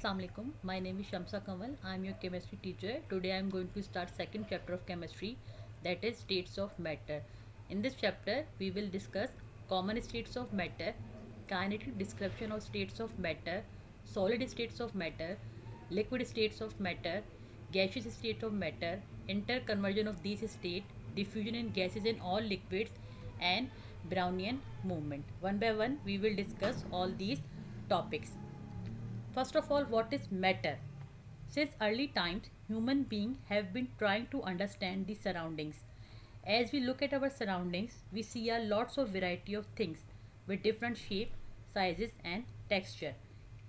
Assalamualaikum. My name is Shamsa Kamal. I am your chemistry teacher. Today I am going to start second chapter of chemistry, that is states of matter. In this chapter we will discuss common states of matter, kinetic description of states of matter, solid states of matter, liquid states of matter, gaseous states of matter, interconversion of these states, diffusion in gases in all liquids, and Brownian movement. One by one we will discuss all these topics. First of all, what is matter? Since early times, human beings have been trying to understand the surroundings. As we look at our surroundings, we see a lots of variety of things with different shape, sizes and texture.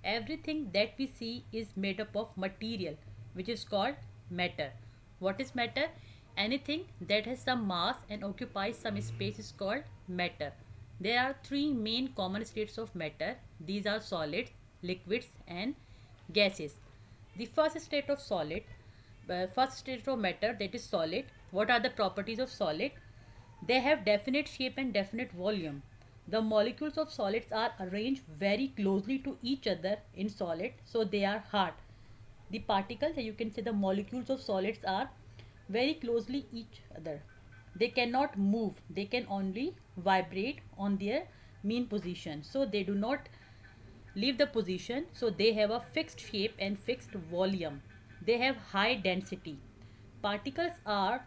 Everything that we see is made up of material which is called matter. What is matter? Anything that has some mass and occupies some space is called matter. There are three main common states of matter. These are solids, liquids and gases. The first state of matter, that is solid. What are the properties of solid? They have definite shape and definite volume. The molecules of solids are arranged very closely to each other in solid, so they are hard. The particles, you can say the molecules of solids are very closely each other. They cannot move, they can only vibrate on their mean position, so they do not leave the position, so they have a fixed shape and fixed volume. They have high density. Particles are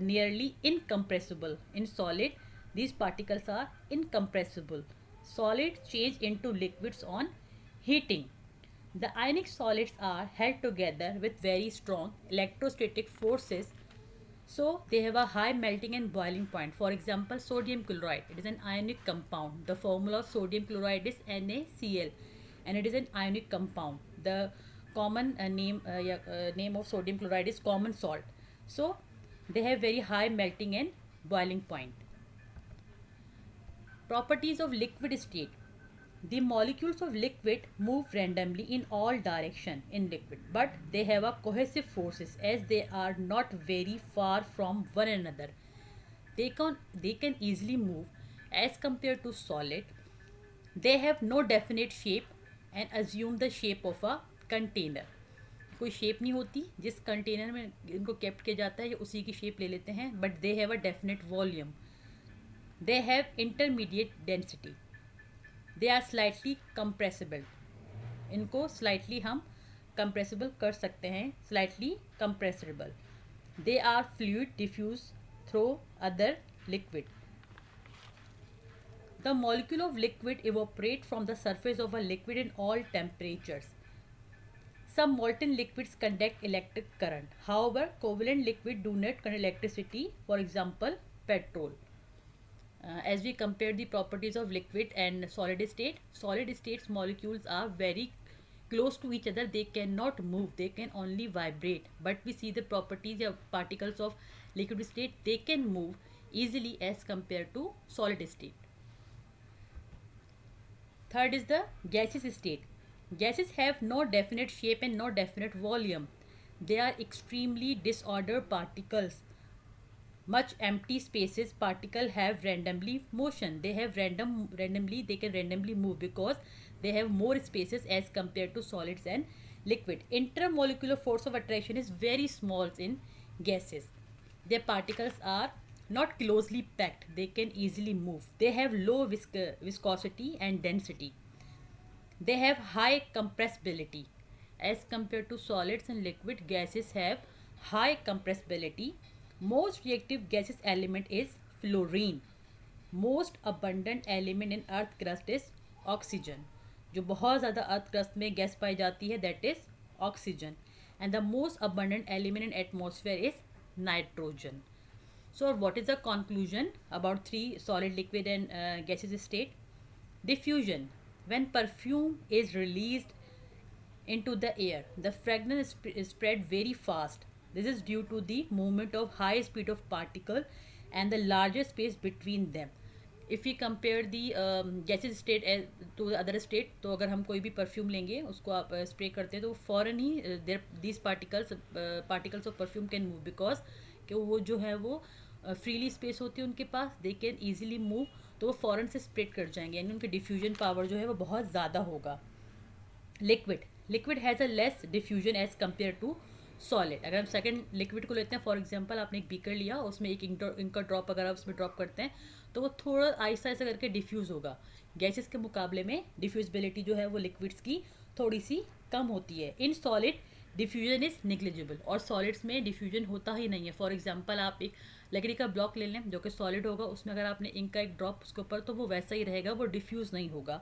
nearly incompressible. In solid, these particles are incompressible. Solids change into liquids on heating. The ionic solids are held together with very strong electrostatic forces, so they have a high melting and boiling point. For example, sodium chloride. It is an ionic compound. The formula of sodium chloride is NaCl, and it is an ionic compound. The common name of sodium chloride is common salt. So they have very high melting and boiling point. Properties of liquid state. The molecules of liquid move randomly in all direction in liquid, but they have a cohesive forces as they are not very far from one another. They can easily move as compared to solid. They have no definite shape and assume the shape of a container. कोई shape नहीं होती, जिस container में इनको kept किया जाता है ये उसी की शेप ले लेते हैं, but they have a definite volume. They have intermediate density. They are slightly compressible. इनको स्लाइटली हम कंप्रेसिबल कर सकते हैं, slightly compressible. They are fluid diffuse through other liquid. The molecule of liquid evaporate from the surface of a liquid in all temperatures. Some molten liquids conduct electric current. However, covalent liquid do not conduct electricity. For example, petrol. As we compare the properties of liquid and solid states molecules are very close to each other. They cannot move, they can only vibrate. But we see the properties of particles of liquid state, they can move easily as compared to solid state. Third is the gaseous state. Gases have no definite shape and no definite volume. They are extremely disordered particles. Much empty spaces, particle have randomly motion. They have they can randomly move because they have more spaces as compared to solids and liquid. Intermolecular force of attraction is very small in gases. Their particles are not closely packed, they can easily move. They have low viscosity and density. They have high compressibility. As compared to solids and liquid, gases have high compressibility. Most reactive gaseous element is fluorine. Most abundant element in earth crust is oxygen. जो बहुत ज़्यादा earth crust में gas पाई जाती है, that is oxygen. And the most abundant element in atmosphere is nitrogen. So what is the conclusion about three solid, liquid and gaseous state? Diffusion. When perfume is released into the air, the fragrance is spread very fast. This is due to the movement of high speed of particle and the larger space between them. If we compare the gaseous state to the other state, तो अगर हम कोई भी perfume लेंगे उसको आप spray करते हैं तो फ़ौरन ही these particles of perfume can move because कि वो जो है वो फ्रीली स्पेस होती है उनके पास, दे कैन ईजिली मूव, तो वो फ़ौरन से स्प्रेड कर जाएंगे, यानी उनकी डिफ्यूजन पावर जो है वो बहुत ज़्यादा होगा. Liquid. Liquid has a less diffusion as compare to solid. अगर हम सेकंड लिक्विड को लेते हैं, फॉर एग्जांपल आपने एक बीकर लिया, उसमें एक इंक का ड्रॉप अगर आप उसमें ड्रॉप करते हैं तो वो थोड़ा आहिस्ता आहिस्ता करके डिफ्यूज़ होगा। गैसेस के मुकाबले में डिफ्यूजिबिलिटी जो है वो लिक्विड्स की थोड़ी सी कम होती है। In solid diffusion is negligible, और सॉलिड्स में डिफ्यूजन होता ही नहीं है। फॉर एग्जांपल आप एक लकड़ी का ब्लॉक ले लें जो कि सॉलिड होगा, उसमें अगर आपने इंक का एक ड्रॉप उसके ऊपर, तो वो वैसा ही रहेगा, वो डिफ्यूज़ नहीं होगा।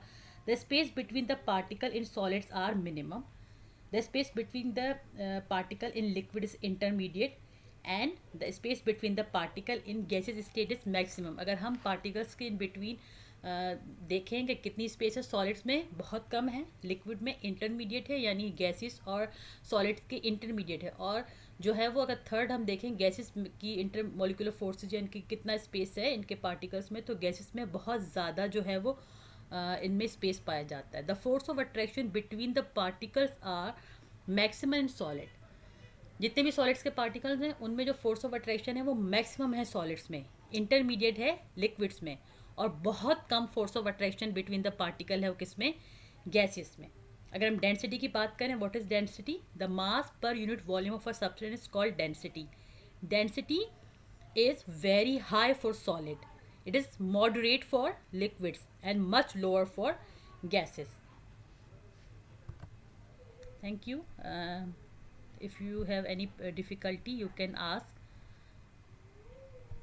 The space between the particle in solids are minimum. The space between the particle in liquid is intermediate and the space between the particle in gaseous state is maximum। अगर हम particles के in between देखें कि कितनी space है, solids में बहुत कम है, लिक्विड में इंटरमीडिएट है, यानी गैसेस और सॉलिड्स के इंटरमीडिएट है। और जो है वो अगर थर्ड हम देखें गैसेस की इंटर मोलिकुलर फोर्सेज या इनकी कितना स्पेस है इनके पार्टिकल्स में, तो गैसेस में बहुत ज़्यादा जो है वो इनमें स्पेस पाया जाता है। The force of attraction between the particles are maximum in solid. जितने भी सॉलिड्स के पार्टिकल्स हैं उनमें जो फोर्स ऑफ अट्रैक्शन है वो मैक्सिमम है सॉलिड्स में, इंटरमीडिएट है लिक्विड्स में, और बहुत कम force of attraction between the particle है वो किसमें, गैसेस में। अगर हम डेंसिटी की बात करें, what is density? The mass per unit volume of a substance is called density. Density is very high for solid, it is moderate for liquids and much lower for gases. Thank you. If you have any difficulty you can ask.